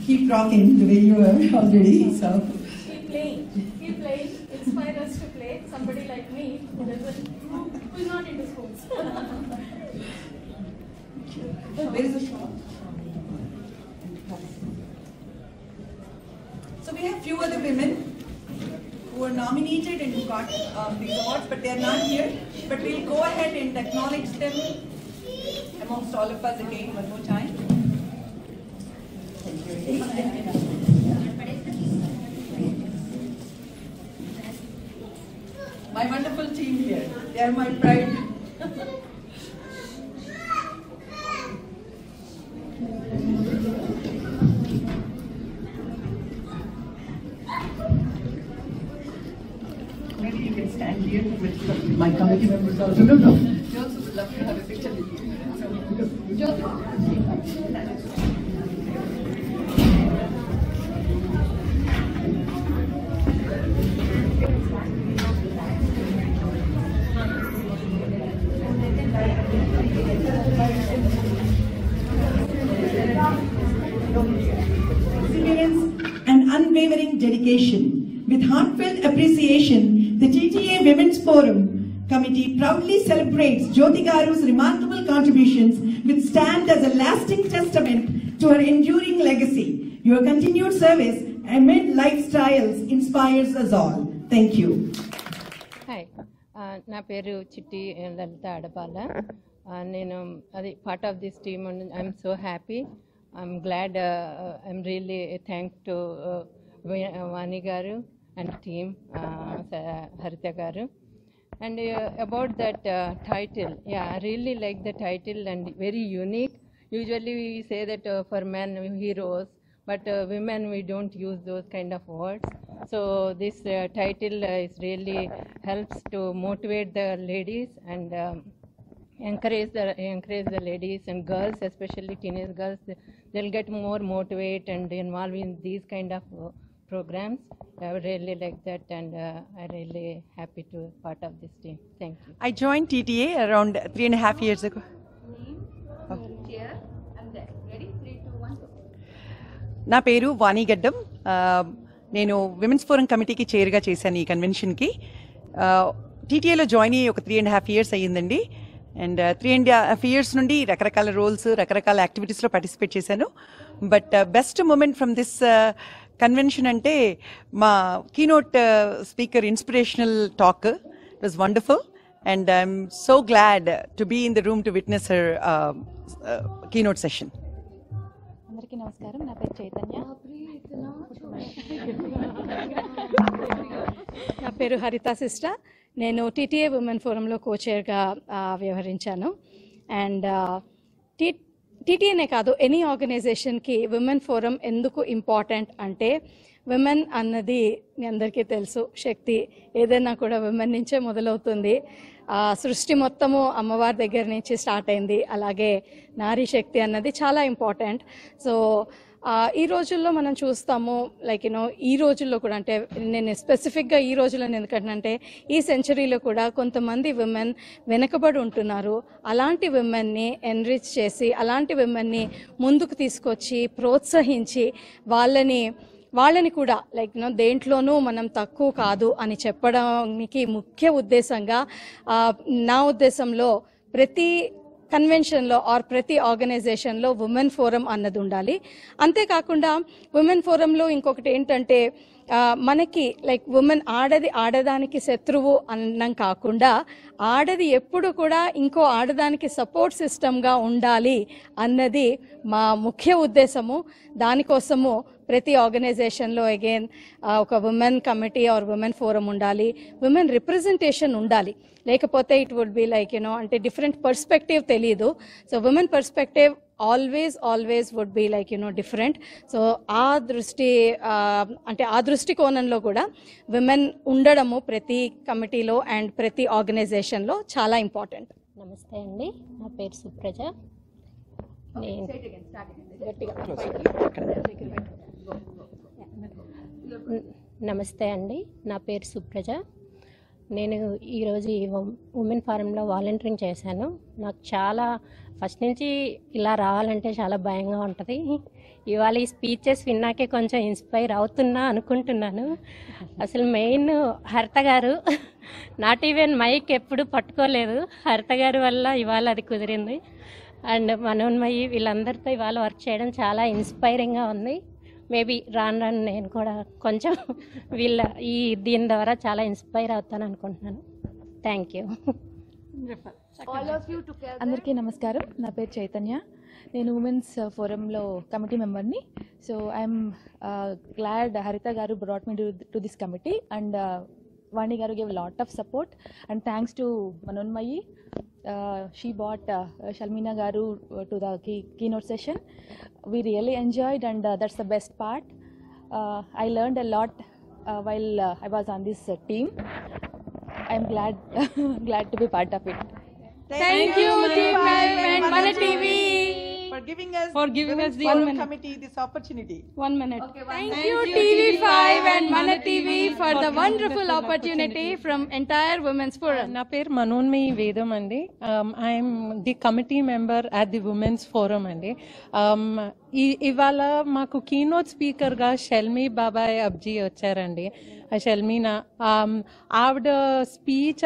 Keep rocking the way you are already. So keep playing. Keep playing. Inspire us to play. Somebody like me who is not into sports. where is the shop? So we have few other women who are nominated and who got these awards, but they are not here. But we'll go ahead and acknowledge them amongst all of us again one more time. My wonderful team here, they are my pride. Maybe you can stand here with my committee members also. No. Jyothi would love to have a picture with you. So, Jyothi. Perseverance and unwavering dedication. With heartfelt appreciation, the TTA Women's Forum Committee proudly celebrates Jyothi Garu's remarkable contributions, which stand as a lasting testament to her enduring legacy. Your continued service amid lifestyles inspires us all. Thank you. Hi, na peru Chitti Lalita Adapala. Nenu adi part of this team and I'm so happy. I'm glad. I'm really thankful to Vani Garu and team, Haritha Garu. And about that title, yeah, I really like the title and very unique. Usually we say that for men heroes, but women we don't use those kind of words. So this title is really helps to motivate the ladies and encourage the ladies and girls, especially teenage girls. They'll get more motivated and involved in these kind of programs. I would really like that, and I'm really happy to be part of this team. Thank you. I joined TTA around 3.5 years ago. Chair and then ready 3, 2, 1 go. నా పేరు వాణి గడ్డం. నేను women's forum కమిటీకి చైర్గా చేశాను ఈ కన్వెన్షన్కి. టీటీఏలో join అయ్యి ఒక 3.5 years అయ్యిందండి. అండ్ 3.5 years నుండి రకరకాల రోల్స్, రకరకాల యాక్టివిటీస్లో పార్టిసిపేట్ చేశాను. But best moment from this convention అంటే మా keynote speaker inspirational talk. It was wonderful and I'm so glad to be in the room to witness her keynote session. అందరికీ నమస్కారం. నా పేరు చైతన్య. నా పేరు హరిత సిస్టర్. నేను టీటీఏ ఉమెన్ ఫోరంలో కోచైర్గా వ్యవహరించాను. అండ్ టీటీఏనే కాదు, ఎనీ ఆర్గనైజేషన్కి విమెన్ ఫోరం ఎందుకు ఇంపార్టెంట్ అంటే, విమెన్ అన్నది మీ అందరికీ తెలుసు, శక్తి ఏదైనా కూడా విమెన్ నుంచే మొదలవుతుంది. సృష్టి మొత్తము అమ్మవారి దగ్గర నుంచి స్టార్ట్ అయింది. అలాగే నారీ శక్తి అన్నది చాలా ఇంపార్టెంట్. సో ఈ రోజుల్లో మనం చూస్తాము, లైక్ ఈ రోజుల్లో కూడా, అంటే నేను స్పెసిఫిక్గా ఈ రోజుల్లో ఎందుకంటే ఈ సెంచరీలో కూడా కొంతమంది విమెన్ వెనకబడి ఉంటున్నారు. అలాంటి విమెన్ని ఎన్రిచ్ చేసి, అలాంటి విమెన్ని ముందుకు తీసుకొచ్చి ప్రోత్సహించి వాళ్ళని కూడా లైక్ దేంట్లోనూ మనం తక్కువ కాదు అని చెప్పడానికి ముఖ్య ఉద్దేశంగా, నా ఉద్దేశంలో కన్వెన్షన్లో ఆర్ ప్రతి ఆర్గనైజేషన్లో ఉమెన్ ఫోరం అన్నది ఉండాలి. అంతేకాకుండా ఉమెన్ ఫోరంలో ఇంకొకటి ఏంటంటే మనకి లైక్ ఉమెన్ ఆడదానికి శత్రువు అన్నం కాకుండా ఆడది ఎప్పుడు కూడా ఇంకో ఆడదానికి సపోర్ట్ సిస్టమ్గా ఉండాలి అన్నది మా ముఖ్య ఉద్దేశము. దానికోసము ప్రతి ఆర్గనైజేషన్లో అగైన్ ఒక women committee or women forum ఉండాలి, ఉమెన్ రిప్రజెంటేషన్ ఉండాలి. లేకపోతే ఇట్ వుడ్ బి లైక్ అంటే డిఫరెంట్ పర్స్పెక్టివ్ తెలియదు. So women perspective always would be like different. So ఆ దృష్టికోణంలో కూడా విమెన్ ఉండడము ప్రతి కమిటీలో అండ్ ప్రతి ఆర్గనైజేషన్లో చాలా ఇంపార్టెంట్. నమస్తే అండి, నా పేరు సుప్రజ. నమస్తే అండి, నా పేరు సుప్రజ. నేను ఈరోజు ఈ ఉమెన్ ఫారంలో వాలంటీరింగ్ చేశాను. నాకు చాలా ఫస్ట్ నుంచి ఇలా రావాలంటే చాలా భయంగా ఉంటుంది. ఇవాళ ఈ స్పీచెస్ విన్నాకే కొంచెం ఇన్స్పైర్ అవుతున్నా అనుకుంటున్నాను. అసలు మెయిన్ హరిత గారు, నాట్ ఈవెన్ మైక్ ఎప్పుడు పట్టుకోలేదు, హరిత గారి వల్ల ఇవాళ అది కుదిరింది. అండ్ మనోన్మయి వీళ్ళందరితో ఇవాళ వర్క్ చేయడం చాలా ఇన్స్పైరింగ్గా ఉంది. మేబీ రాను నేను కూడా కొంచెం దీని ద్వారా చాలా ఇన్స్పైర్ అవుతాను అనుకుంటున్నాను. Thank you. అందరికీ నమస్కారం, నా పేరు చైతన్య. నేను ఉమెన్స్ ఫోరంలో కమిటీ మెంబర్ని. So I'm glad Haritha garu brought me to this committee and Vani garu gave a lot of support, and thanks to Manonmayi, she brought Shalmina garu to the keynote session. We really enjoyed, and that's the best part. I learned a lot while I was on this team. I'm glad to be part of it. Thank you, T5 and Mana TV. For giving us the Forum committee this opportunity. 1 minute. Okay, Thank you TV5 and Mana TV for the wonderful opportunity from entire Women's Forum. Na per Manonmayi Vedam andi. I am the committee member at the Women's Forum andi. ఇవాళ మాకు keynote స్పీకర్గా షల్మీ బాబాయ్ అబ్జీ వచ్చారండి. షల్మీనా ఆవిడ speech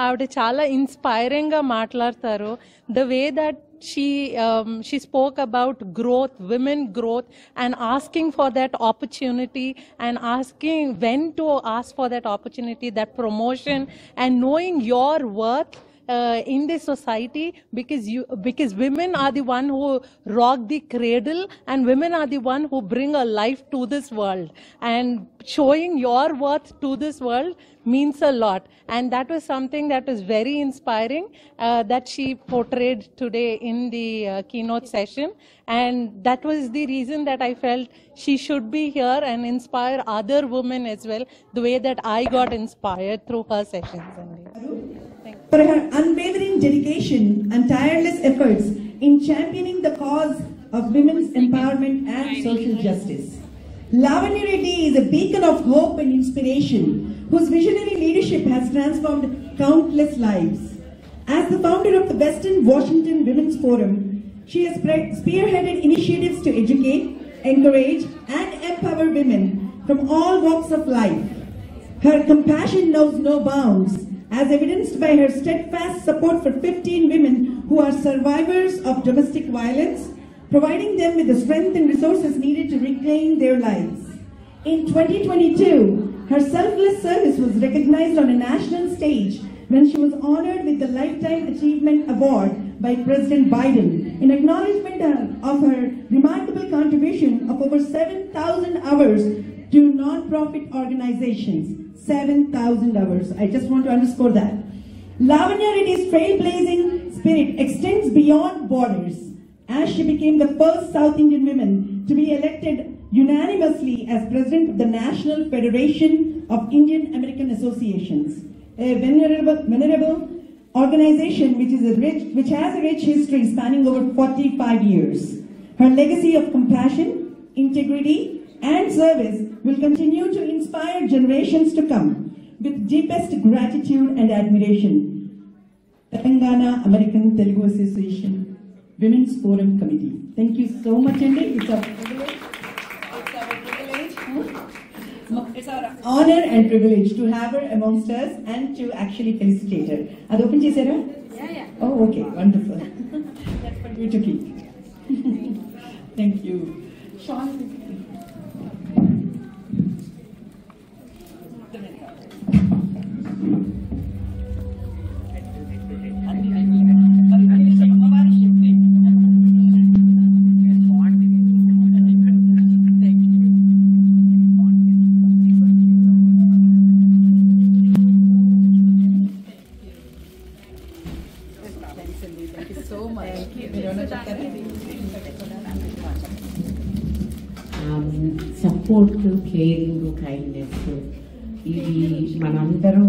ఆవిడ చాలా ఇన్స్పైరింగ్గా మాట్లాడతారు. The way that she spoke about growth, women growth, and asking for that opportunity, and asking when to ask for that opportunity, that promotion, and knowing your worth in the society, because women are the one who rock the cradle, and women are the one who bring a life to this world, and showing your worth to this world means a lot. And that was something that was very inspiring that she portrayed today in the keynote session, and that was the reason that I felt she should be here and inspire other women as well, the way that I got inspired through her sessions. For her unwavering dedication and tireless efforts in championing the cause of women's empowerment and social justice. Lavanya Reddy is a beacon of hope and inspiration, whose visionary leadership has transformed countless lives. As the founder of the Western Washington Women's Forum, she has spearheaded initiatives to educate, encourage, and empower women from all walks of life. Her compassion knows no bounds, as evidenced by her steadfast support for 15 women who are survivors of domestic violence, providing them with the strength and resources needed to reclaim their lives. In 2022, her selfless service was recognized on a national stage when she was honored with the Lifetime Achievement Award by President Biden in acknowledgement of her remarkable contribution of over 7,000 hours to non-profit organizations. 7,000 hours. I just want to underscore that. Lavanya Reddy's trailblazing spirit extends beyond borders, as she became the first South Indian woman to be elected unanimously as president of the National Federation of Indian American Associations, a venerable organization which has a rich history spanning over 45 years. Her legacy of compassion, integrity, and service will continue to inspire generations to come. With deepest gratitude and admiration, Telangana American Telugu Association Women's Forum Committee. Thank you so much, Andy. It's our honor and privilege to have her amongst us and to actually felicitate her. Adi open chesara? Yeah. Oh, okay, wonderful. Beautifully. Thank you. Sean. Support, caring, kindness, ఇవి మనందరం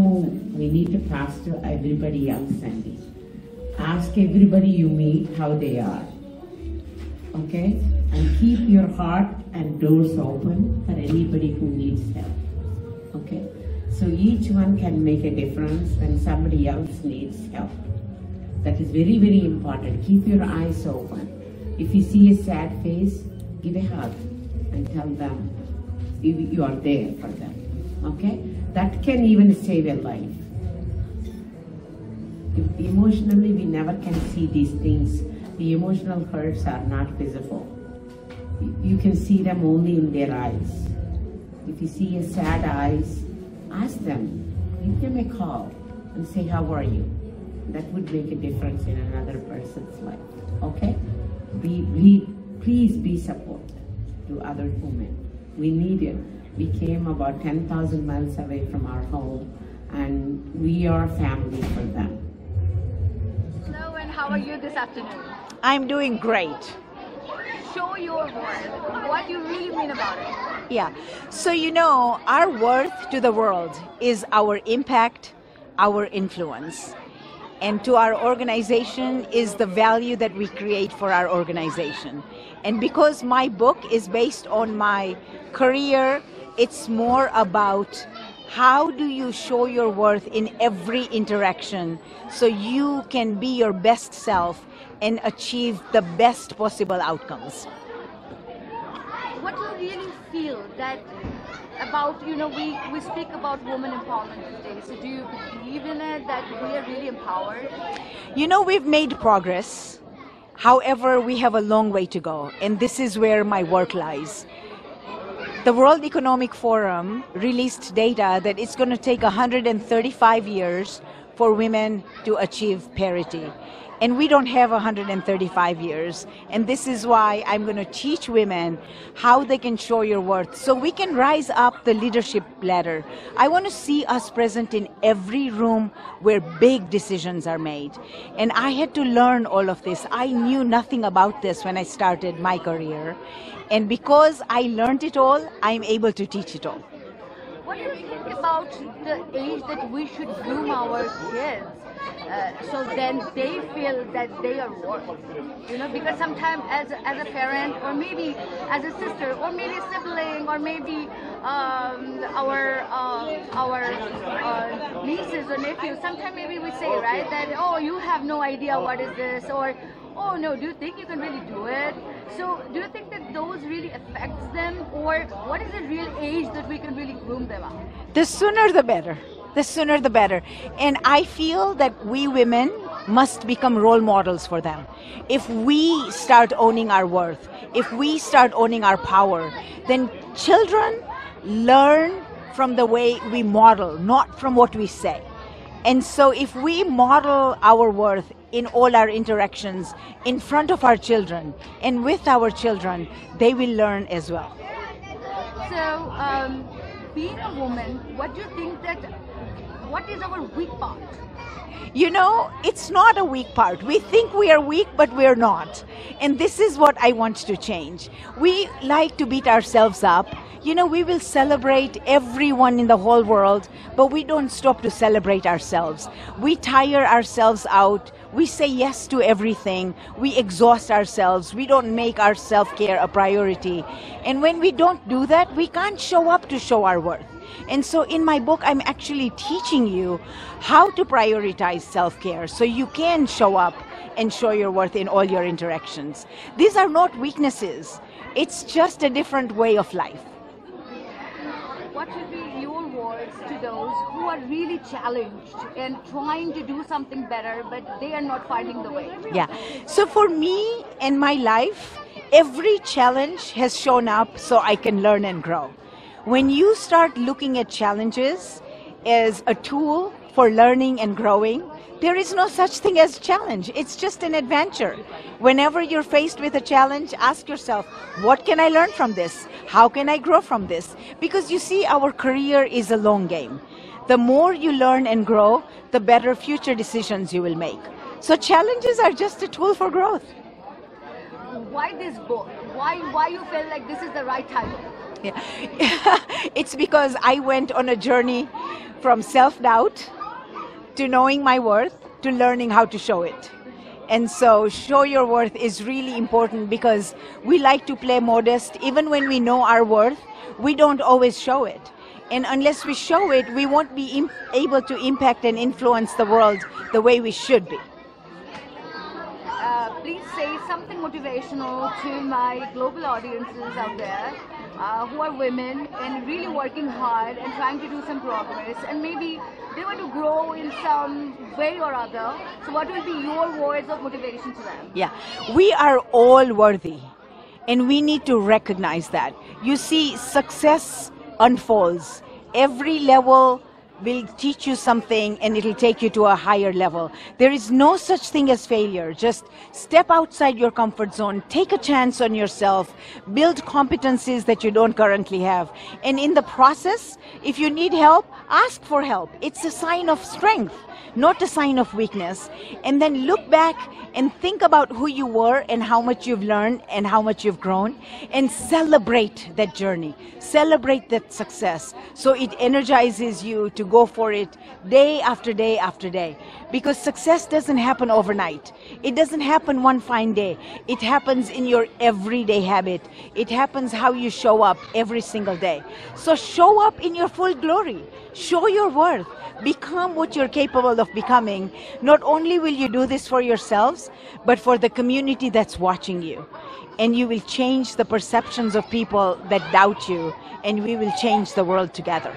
we need to pass to everybody else అండి. Ask everybody you meet how they are. Okay? And keep your heart and doors open for anybody who needs help. Okay? So each one can make a difference when somebody else needs help. That is very, very important. Keep your eyes open. If you see a sad face, give a hug and tell them you are there for them. Okay? That can even save a life. Emotionally, we never can see these things. The emotional hurts are not visible. You can see them only in their eyes. If you see a sad eyes, ask them, give them a call and say, how are you? That would make a difference in another person's life. Okay? Please be support to other women. We need it. We came about 10,000 miles away from our home, and we are family for them. Hello, and how are you this afternoon? I'm doing great. Show your worth. What you really mean about it? Yeah. So, our worth to the world is our impact, our influence. And to our organization is the value that we create for our organization. And because my book is based on my career, it's more about how do you show your worth in every interaction so you can be your best self and achieve the best possible outcomes. What do you really feel that about, we speak about women empowerment today, so do you believe in it, that we are really empowered? We've made progress. However, we have a long way to go, and this is where my work lies. The World Economic Forum released data that it's going to take 135 years for women to achieve parity. And we don't have 135 years. And this is why I'm going to teach women how they can show your worth so we can rise up the leadership ladder. I want to see us present in every room where big decisions are made. And I had to learn all of this. I knew nothing about this when I started my career. And because I learned it all, I'm able to teach it all. What do you think about the age that we should groom our kids? So then they feel that they are worth, because sometimes as a parent, or maybe as a sister, or maybe a sibling, or maybe our nieces or nephews, sometimes maybe we say, right, that, oh, you have no idea what is this, or, oh no, do you think you can really do it? So do you think that those really affects them, or what is the real age that we can really groom them up? The sooner the better. The sooner the better. And I feel that we women must become role models for them. If we start owning our worth, if we start owning our power, then children learn from the way we model, not from what we say. And so if we model our worth in all our interactions in front of our children and with our children, they will learn as well. So, being a woman, what do you think what is our weak part? It's not a weak part. We think we are weak, but we're not. And this is what I want to change. We like to beat ourselves up. We will celebrate everyone in the whole world, but we don't stop to celebrate ourselves. We tire ourselves out. We say yes to everything. We exhaust ourselves. We don't make our self-care a priority. And when we don't do that, we can't show up to show our worth. And so in my book, I'm actually teaching you how to prioritize self-care so you can show up and show your worth in all your interactions. These are not weaknesses. It's just a different way of life. What should be your word words to those who are really challenged and trying to do something better, but they are not finding the way? Yeah. So for me in my life, every challenge has shown up so I can learn and grow. When you start looking at challenges as a tool for learning and growing, there is no such thing as challenge. It's just an adventure. Whenever you're faced with a challenge, ask yourself, what can I learn from this? How can I grow from this? Because you see, our career is a long game. The more you learn and grow, the better future decisions you will make. So challenges are just a tool for growth. Why this book? Why you felt like this is the right title? Yeah. It's because I went on a journey from self-doubt to knowing my worth to learning how to show it. And so show your worth is really important because we like to play modest. Even when we know our worth, we don't always show it. And unless we show it, we won't be able to impact and influence the world the way we should be. Please say something motivational to my global audiences out there who are women and really working hard and trying to do some progress, and maybe they want to grow in some way or other. So what will be your words of motivation to them? Yeah, we are all worthy and we need to recognize that. You see, success unfolds. Every level will teach you something and it'll take you to a higher level. There is no such thing as failure. Just step outside your comfort zone, take a chance on yourself, build competencies that you don't currently have. And in the process, if you need help, ask for help. It's a sign of strength, not a sign of weakness. And then look back and think about who you were and how much you've learned and how much you've grown, and celebrate that journey, celebrate that success. So it energizes you to go for it day after day after day. Because success doesn't happen overnight. It doesn't happen one fine day. It happens in your everyday habit. It happens how you show up every single day. So show up in your full glory. Show your worth. Become what you're capable of becoming. Not only will you do this for yourselves, but for the community that's watching you. And you will change the perceptions of people that doubt you, and we will change the world together.